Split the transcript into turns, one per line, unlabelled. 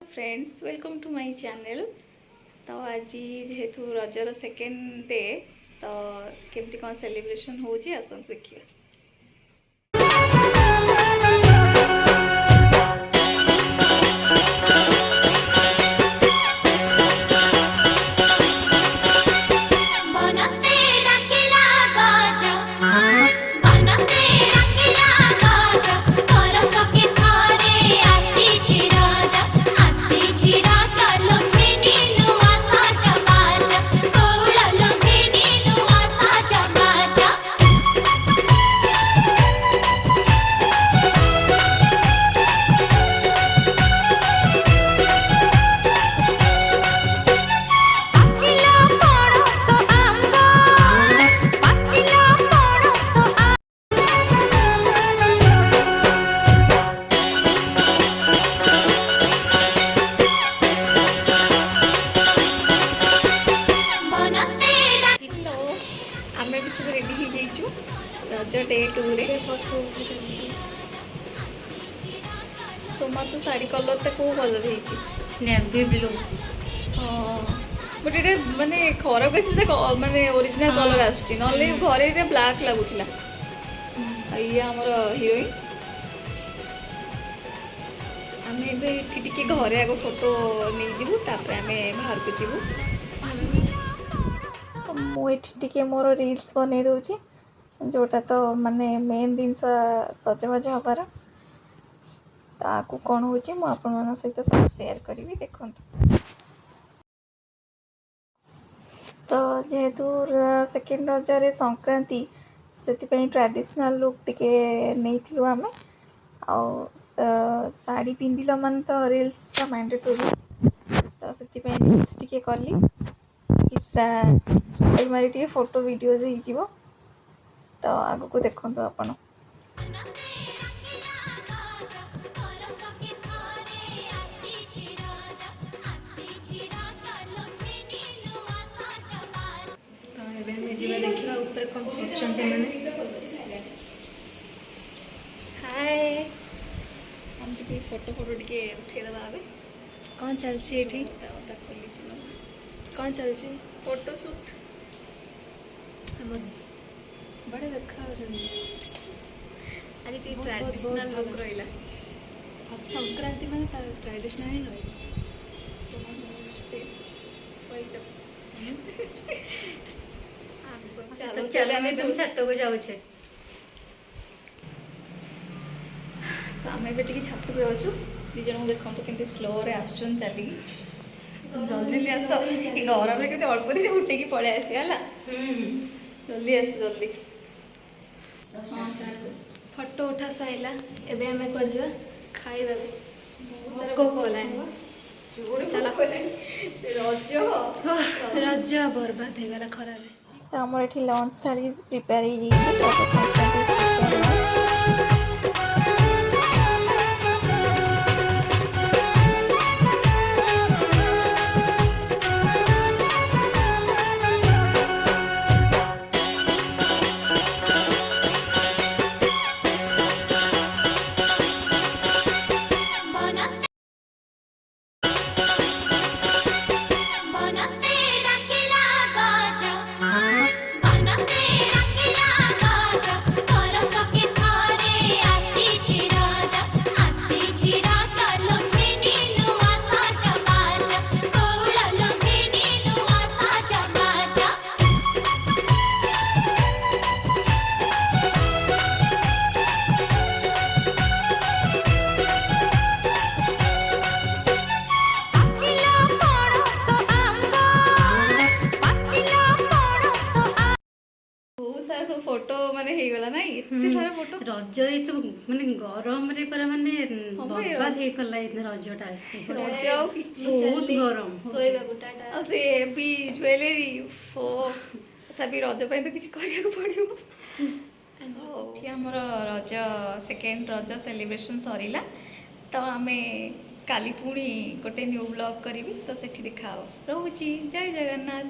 Friends welcome to my channel. तो आज जेहेतु रजर सेकेंड डे तो केमती कौन सेलिब्रेशन हो आसन देखिए। आमे भी सब रेडी हो जाइछु रज डे 2 रे फोटो उठी चलछि। सोमा तो साड़ी कलर ता को कलर हेछि
नेवी ब्लू।
हां बट एटा माने खरक से माने ओरिजिनल कलर आछि नले घरे रे ब्लैक लागुथिला। ये हमर हीरोइन आमे बे टिके घरे आगो फोटो नै जिवु तापर आमे बाहर को जिवु। मुझे मोर रील्स बन दूची जोटा तो माने मेन दिन सजबाज हबार ताकू कौन हो सहित सब शेयर करी देखो। तो जेहेतु सेकेंड रजरे संक्रांति से ट्रेडिशनल लुक टिके नहीं आम साड़ी पिंधिल मान तो रील्स मैंडेटरी तो से रील्स टिके कली स्टाइल मारी टे फोटो वीडियोज हो तो आग को देखो आपण।
देखा ऊपर कौन करछन्ते माने।
हाय हम टिके फोटो फोटो टिके उठे दबा आबे
कौन चलछि एठी
खोली
कौन चलछि
फोटो शूट
हम बड़े देखा
आज टी ट्रेडिशनल लुक रहिला।
अब संक्रांति माने त ट्रेडिशनल ही रही।
चलो
चलो हमें सब छत को जाऊ छे
तो आम ए छत को जाऊँ दी जन देखो केमती स्लो रे आसुन चली जल्दी आस गरम के अल्प दिन उठेकी पलि आसला जल्दी आस जल्दी।
फोटो उठा सैला एबे हमें कर जवा खाइबा को कोलानी चला रज बर्बाद हो गला खरा रे।
तो आमर ये लंच थाली प्रिपेयर हो संक्रांति स्पेशल लंच। सब फोटो माने हे गला ना इत्ते सारा फोटो
रज रे सब माने गरम रे पर माने बर्बाद हे कला इतने रजटा
रज
बहुत गरम
सोइबा गुटाटा आ से भी ज्वेलरी फो तभी रज पे तो किछ करिया को पड़ियो। एठी हमर रज सेकेंड रज सेलिब्रेशन सरीला तो आमे काली पुणी गोटे न्यू ब्लॉग करी तो सेठी देखा रहूची। जय जगन्नाथ।